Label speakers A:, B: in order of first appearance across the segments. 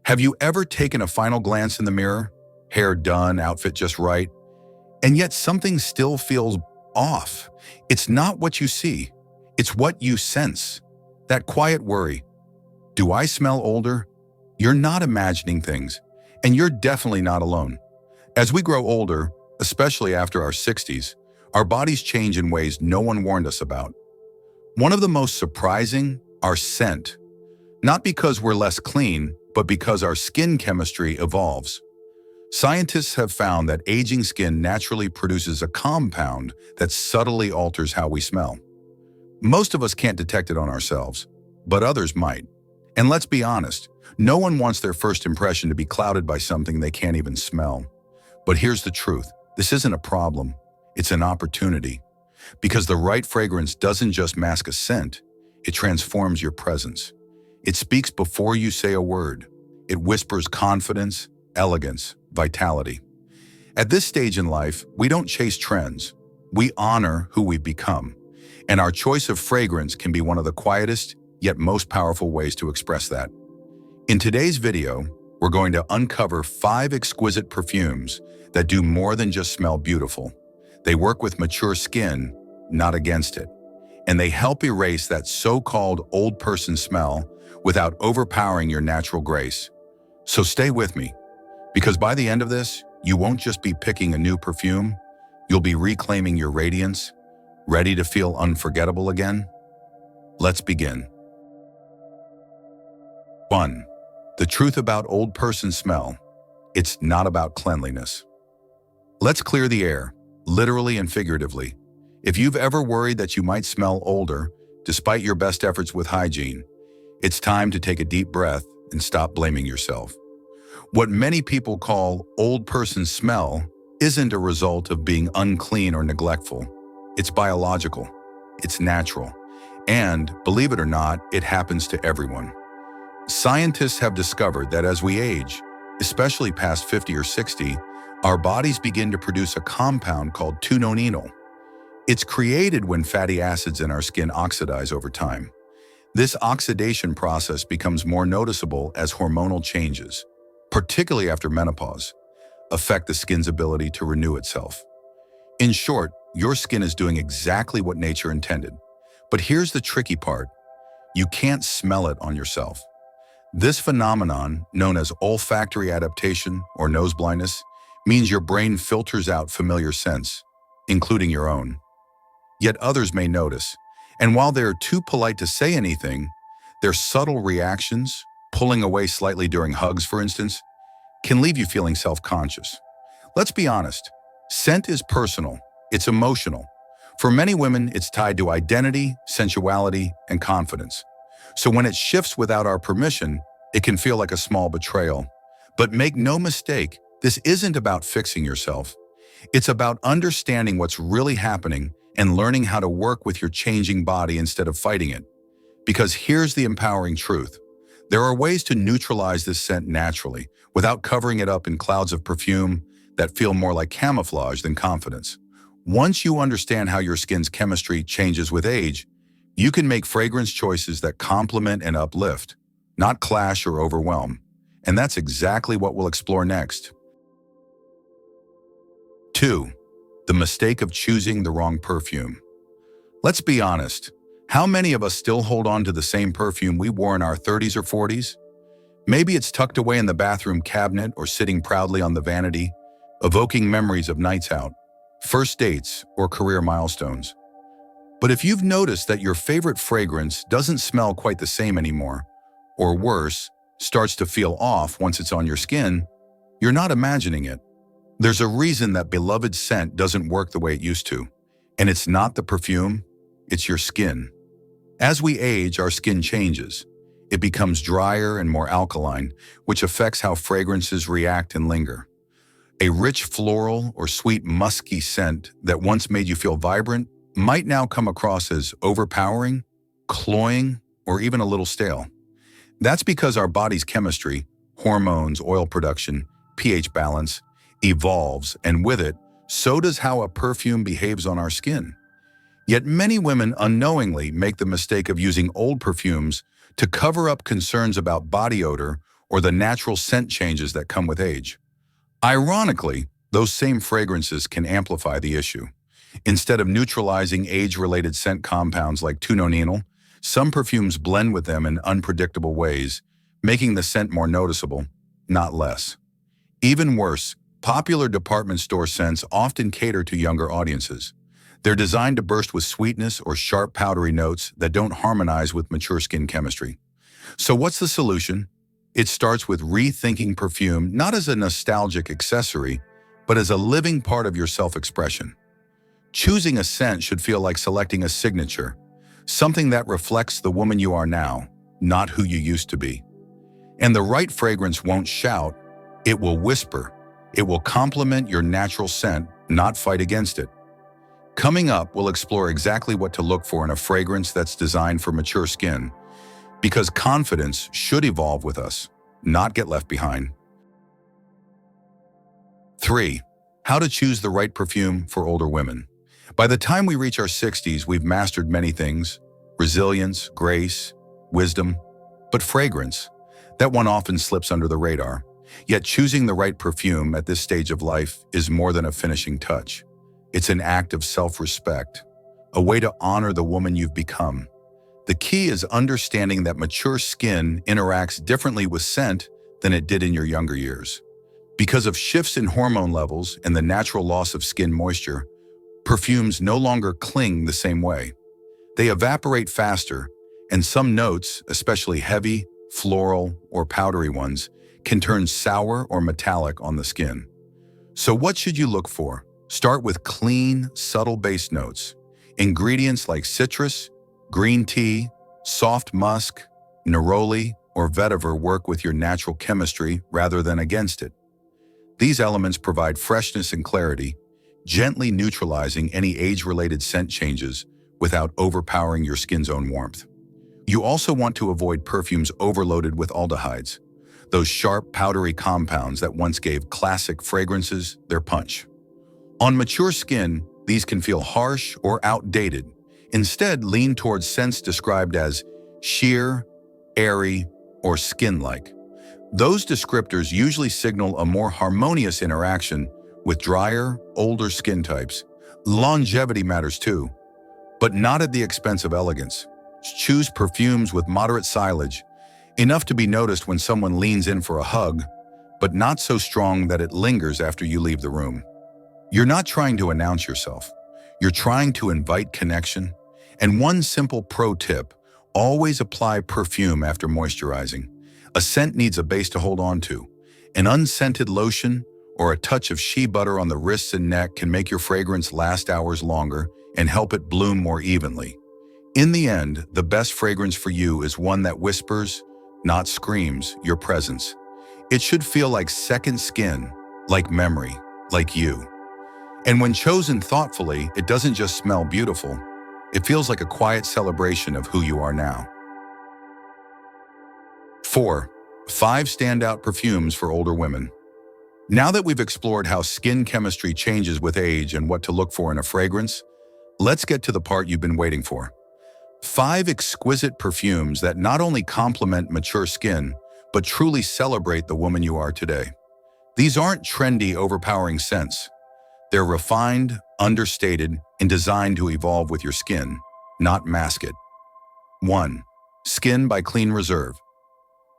A: Have you ever taken a final glance in the mirror? Hair done, outfit just right, and yet something still feels off. It's not what you see, it's what you sense. That quiet worry. Do I smell older? You're not imagining things, and you're definitely not alone. As we grow older, especially after our 60s, our bodies change in ways no one warned us about. One of the most surprising, our scent. Not because we're less clean, but because our skin chemistry evolves. Scientists have found that aging skin naturally produces a compound that subtly alters how we smell. Most of us can't detect it on ourselves, but others might. And let's be honest, no one wants their first impression to be clouded by something they can't even smell. But here's the truth. This isn't a problem. It's an opportunity. Because the right fragrance doesn't just mask a scent, it transforms your presence. It speaks before you say a word. It whispers confidence, elegance, vitality. At this stage in life, we don't chase trends. We honor who we've become. And our choice of fragrance can be one of the quietest, yet most powerful ways to express that. In today's video, we're going to uncover 5 exquisite perfumes that do more than just smell beautiful. They work with mature skin, not against it. And they help erase that so-called old person smell without overpowering your natural grace. So stay with me, because by the end of this, you won't just be picking a new perfume, you'll be reclaiming your radiance, ready to feel unforgettable again. Let's begin. 1. The truth about old person smell. It's not about cleanliness. Let's clear the air, literally and figuratively. If you've ever worried that you might smell older, despite your best efforts with hygiene, it's time to take a deep breath and stop blaming yourself. What many people call old person smell isn't a result of being unclean or neglectful. It's biological, it's natural, and believe it or not, it happens to everyone. Scientists have discovered that as we age, especially past 50 or 60, our bodies begin to produce a compound called 2-nonenal. It's created when fatty acids in our skin oxidize over time. This oxidation process becomes more noticeable as hormonal changes, particularly after menopause, affect the skin's ability to renew itself. In short, your skin is doing exactly what nature intended. But here's the tricky part. You can't smell it on yourself. This phenomenon, known as olfactory adaptation or nose blindness, means your brain filters out familiar scents, including your own. Yet others may notice, and while they're too polite to say anything, their subtle reactions, pulling away slightly during hugs, for instance, can leave you feeling self-conscious. Let's be honest, scent is personal, it's emotional. For many women, it's tied to identity, sensuality, and confidence. So when it shifts without our permission, it can feel like a small betrayal. But make no mistake, this isn't about fixing yourself. It's about understanding what's really happening and learning how to work with your changing body instead of fighting it. Because here's the empowering truth. There are ways to neutralize this scent naturally, without covering it up in clouds of perfume that feel more like camouflage than confidence. Once you understand how your skin's chemistry changes with age, you can make fragrance choices that complement and uplift, not clash or overwhelm. And that's exactly what we'll explore next. 2. The mistake of choosing the wrong perfume. Let's be honest. How many of us still hold on to the same perfume we wore in our 30s or 40s? Maybe it's tucked away in the bathroom cabinet or sitting proudly on the vanity, evoking memories of nights out, first dates, or career milestones. But if you've noticed that your favorite fragrance doesn't smell quite the same anymore, or worse, starts to feel off once it's on your skin, you're not imagining it. There's a reason that beloved scent doesn't work the way it used to. And it's not the perfume, it's your skin. As we age, our skin changes. It becomes drier and more alkaline, which affects how fragrances react and linger. A rich floral or sweet musky scent that once made you feel vibrant might now come across as overpowering, cloying, or even a little stale. That's because our body's chemistry, hormones, oil production, pH balance, evolves, and with it, so does how a perfume behaves on our skin. Yet many women unknowingly make the mistake of using old perfumes to cover up concerns about body odor or the natural scent changes that come with age. Ironically, those same fragrances can amplify the issue. Instead of neutralizing age-related scent compounds like tunonenal, some perfumes blend with them in unpredictable ways, making the scent more noticeable, not less. Even worse, popular department store scents often cater to younger audiences. They're designed to burst with sweetness or sharp powdery notes that don't harmonize with mature skin chemistry. So what's the solution? It starts with rethinking perfume not as a nostalgic accessory, but as a living part of your self-expression. Choosing a scent should feel like selecting a signature, something that reflects the woman you are now, not who you used to be. And the right fragrance won't shout, it will whisper. It will complement your natural scent, not fight against it. Coming up, we'll explore exactly what to look for in a fragrance that's designed for mature skin, because confidence should evolve with us, not get left behind. 3. How to choose the right perfume for older women. By the time we reach our 60s, we've mastered many things: resilience, grace, wisdom, but fragrance, that one often slips under the radar. Yet choosing the right perfume at this stage of life is more than a finishing touch. It's an act of self-respect, a way to honor the woman you've become. The key is understanding that mature skin interacts differently with scent than it did in your younger years. Because of shifts in hormone levels and the natural loss of skin moisture, perfumes no longer cling the same way. They evaporate faster, and some notes, especially heavy, floral, or powdery ones, can turn sour or metallic on the skin. So what should you look for? Start with clean, subtle base notes. Ingredients like citrus, green tea, soft musk, neroli, or vetiver work with your natural chemistry rather than against it. These elements provide freshness and clarity, gently neutralizing any age-related scent changes without overpowering your skin's own warmth. You also want to avoid perfumes overloaded with aldehydes, those sharp, powdery compounds that once gave classic fragrances their punch. On mature skin, these can feel harsh or outdated. Instead, lean towards scents described as sheer, airy, or skin-like. Those descriptors usually signal a more harmonious interaction with drier, older skin types. Longevity matters too, but not at the expense of elegance. Choose perfumes with moderate silage, enough to be noticed when someone leans in for a hug, but not so strong that it lingers after you leave the room. You're not trying to announce yourself. You're trying to invite connection. And one simple pro tip: always apply perfume after moisturizing. A scent needs a base to hold on to. An unscented lotion or a touch of shea butter on the wrists and neck can make your fragrance last hours longer and help it bloom more evenly. In the end, the best fragrance for you is one that whispers, not screams, your presence. It should feel like second skin, like memory, like you. And when chosen thoughtfully, it doesn't just smell beautiful. It feels like a quiet celebration of who you are now. 4. 5 standout perfumes for older women. Now that we've explored how skin chemistry changes with age and what to look for in a fragrance, let's get to the part you've been waiting for. 5 exquisite perfumes that not only complement mature skin, but truly celebrate the woman you are today. These aren't trendy, overpowering scents. They're refined, understated, and designed to evolve with your skin, not mask it. 1. Skin by Clean Reserve.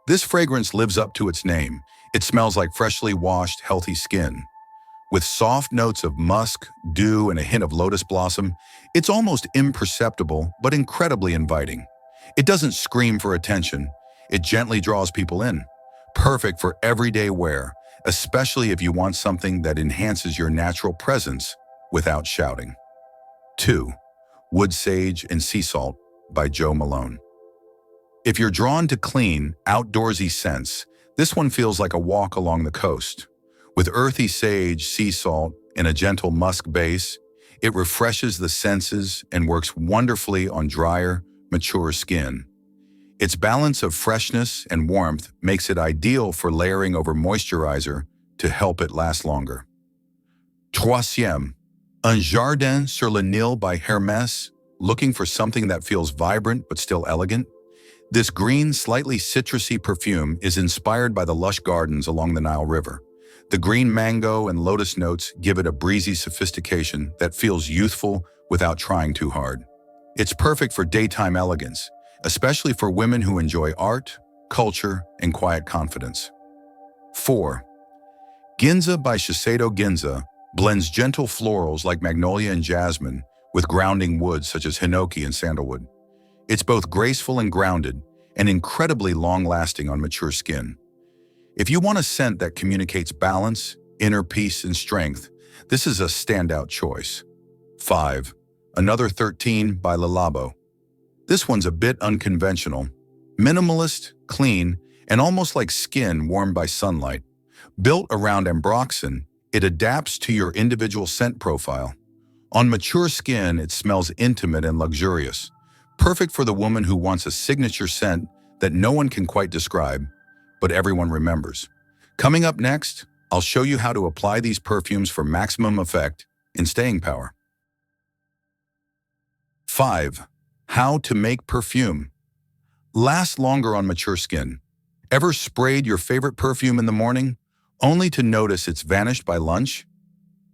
A: This fragrance lives up to its name. It smells like freshly washed, healthy skin. With soft notes of musk, dew, and a hint of lotus blossom, it's almost imperceptible but incredibly inviting. It doesn't scream for attention. It gently draws people in. Perfect for everyday wear, especially if you want something that enhances your natural presence without shouting. 2. Wood Sage and Sea Salt by Jo Malone. If you're drawn to clean, outdoorsy scents, this one feels like a walk along the coast. With earthy sage, sea salt, and a gentle musk base, it refreshes the senses and works wonderfully on drier, mature skin. Its balance of freshness and warmth makes it ideal for layering over moisturizer to help it last longer. Troisième, Un Jardin sur le Nil by Hermès. Looking for something that feels vibrant but still elegant? This green, slightly citrusy perfume is inspired by the lush gardens along the Nile River. The green mango and lotus notes give it a breezy sophistication that feels youthful without trying too hard. It's perfect for daytime elegance, especially for women who enjoy art, culture, and quiet confidence. 4. Ginza by Shiseido. Ginza blends gentle florals like magnolia and jasmine with grounding woods such as hinoki and sandalwood. It's both graceful and grounded, and incredibly long-lasting on mature skin. If you want a scent that communicates balance, inner peace, and strength, this is a standout choice. 5. Another 13 by Le Labo. This one's a bit unconventional. Minimalist, clean, and almost like skin warmed by sunlight. Built around ambroxan, it adapts to your individual scent profile. On mature skin, it smells intimate and luxurious. Perfect for the woman who wants a signature scent that no one can quite describe, but everyone remembers. Coming up next, I'll show you how to apply these perfumes for maximum effect and staying power. 5. How to make perfume. Last longer on mature skin. Ever sprayed your favorite perfume in the morning, only to notice it's vanished by lunch?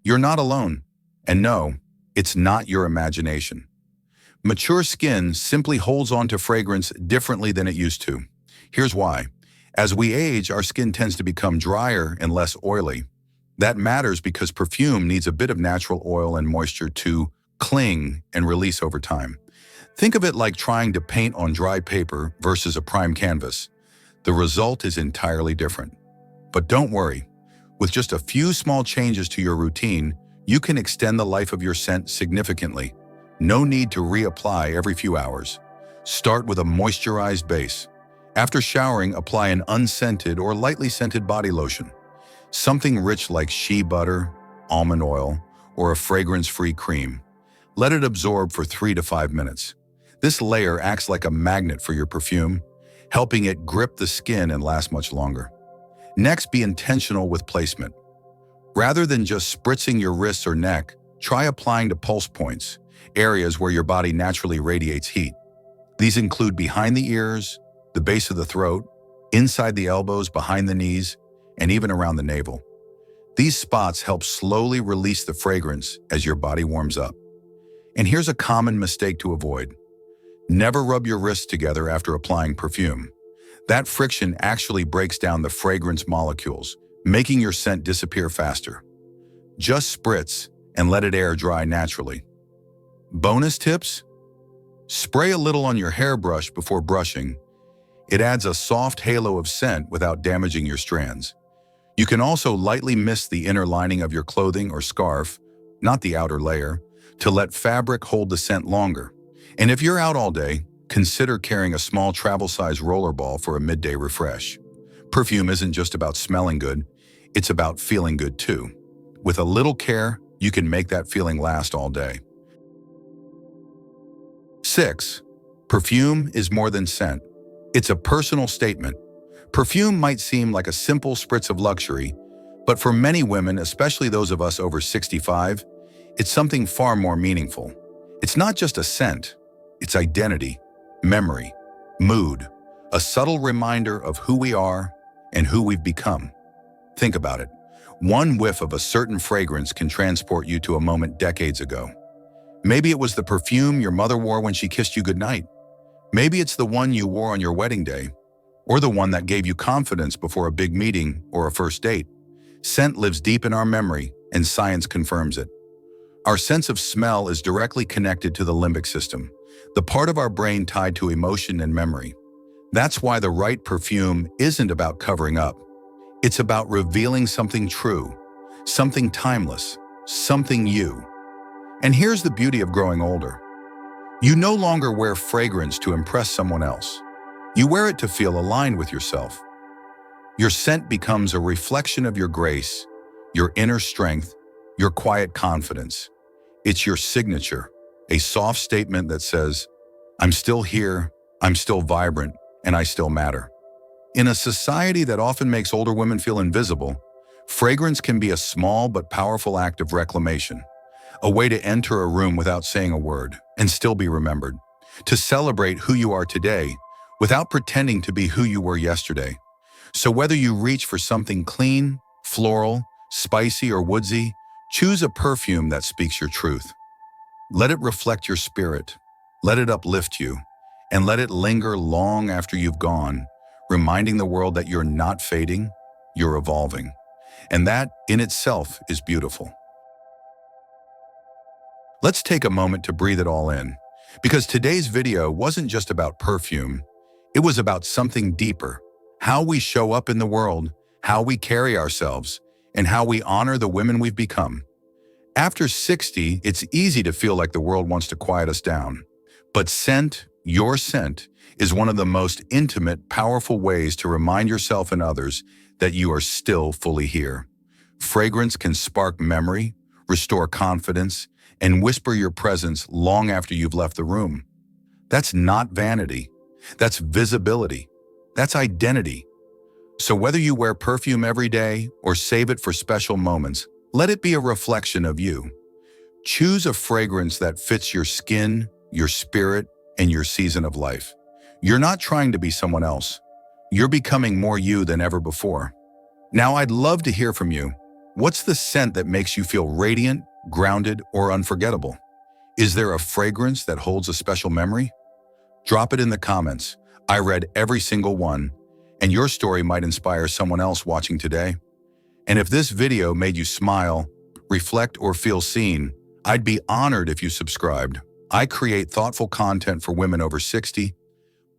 A: You're not alone. And no, it's not your imagination. Mature skin simply holds on to fragrance differently than it used to. Here's why. As we age, our skin tends to become drier and less oily. That matters because perfume needs a bit of natural oil and moisture to cling and release over time. Think of it like trying to paint on dry paper versus a prime canvas. The result is entirely different. But don't worry. With just a few small changes to your routine, you can extend the life of your scent significantly. No need to reapply every few hours. Start with a moisturized base. After showering, apply an unscented or lightly scented body lotion. Something rich like shea butter, almond oil, or a fragrance-free cream. Let it absorb for 3 to 5 minutes. This layer acts like a magnet for your perfume, helping it grip the skin and last much longer. Next, be intentional with placement. Rather than just spritzing your wrists or neck, try applying to pulse points, areas where your body naturally radiates heat. These include behind the ears, the base of the throat, inside the elbows, behind the knees, and even around the navel. These spots help slowly release the fragrance as your body warms up. And here's a common mistake to avoid. Never rub your wrists together after applying perfume. That friction actually breaks down the fragrance molecules, making your scent disappear faster. Just spritz and let it air dry naturally. Bonus tips? Spray a little on your hairbrush before brushing. It adds a soft halo of scent without damaging your strands. You can also lightly mist the inner lining of your clothing or scarf, not the outer layer, to let fabric hold the scent longer. And if you're out all day, consider carrying a small travel-size rollerball for a midday refresh. Perfume isn't just about smelling good, it's about feeling good too. With a little care, you can make that feeling last all day. 6. Perfume is more than scent. It's a personal statement. Perfume might seem like a simple spritz of luxury, but for many women, especially those of us over 65, it's something far more meaningful. It's not just a scent, it's identity, memory, mood, a subtle reminder of who we are and who we've become. Think about it. One whiff of a certain fragrance can transport you to a moment decades ago. Maybe it was the perfume your mother wore when she kissed you goodnight. Maybe it's the one you wore on your wedding day, or the one that gave you confidence before a big meeting or a first date. Scent lives deep in our memory, and science confirms it. Our sense of smell is directly connected to the limbic system, the part of our brain tied to emotion and memory. That's why the right perfume isn't about covering up. It's about revealing something true, something timeless, something you. And here's the beauty of growing older. You no longer wear fragrance to impress someone else. You wear it to feel aligned with yourself. Your scent becomes a reflection of your grace, your inner strength, your quiet confidence. It's your signature, a soft statement that says, I'm still here, I'm still vibrant, and I still matter. In a society that often makes older women feel invisible, fragrance can be a small but powerful act of reclamation, a way to enter a room without saying a word and still be remembered, to celebrate who you are today without pretending to be who you were yesterday. So whether you reach for something clean, floral, spicy, or woodsy, choose a perfume that speaks your truth. Let it reflect your spirit, let it uplift you, and let it linger long after you've gone, reminding the world that you're not fading, you're evolving. And that, in itself, is beautiful. Let's take a moment to breathe it all in, because today's video wasn't just about perfume, it was about something deeper: how we show up in the world, how we carry ourselves, and how we honor the women we've become. After 60, it's easy to feel like the world wants to quiet us down. But scent, your scent, is one of the most intimate, powerful ways to remind yourself and others that you are still fully here. Fragrance can spark memory, restore confidence, and whisper your presence long after you've left the room. That's not vanity. That's visibility. That's identity. So whether you wear perfume every day or save it for special moments, let it be a reflection of you. Choose a fragrance that fits your skin, your spirit, and your season of life. You're not trying to be someone else. You're becoming more you than ever before. Now, I'd love to hear from you. What's the scent that makes you feel radiant, grounded, or unforgettable? Is there a fragrance that holds a special memory? Drop it in the comments. I read every single one, and your story might inspire someone else watching today. And if this video made you smile, reflect, or feel seen, I'd be honored if you subscribed. I create thoughtful content for women over 60,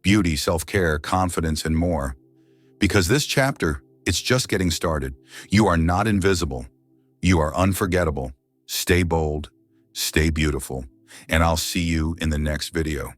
A: beauty, self-care, confidence, and more. Because this chapter, it's just getting started. You are not invisible. You are unforgettable. Stay bold, stay beautiful, and I'll see you in the next video.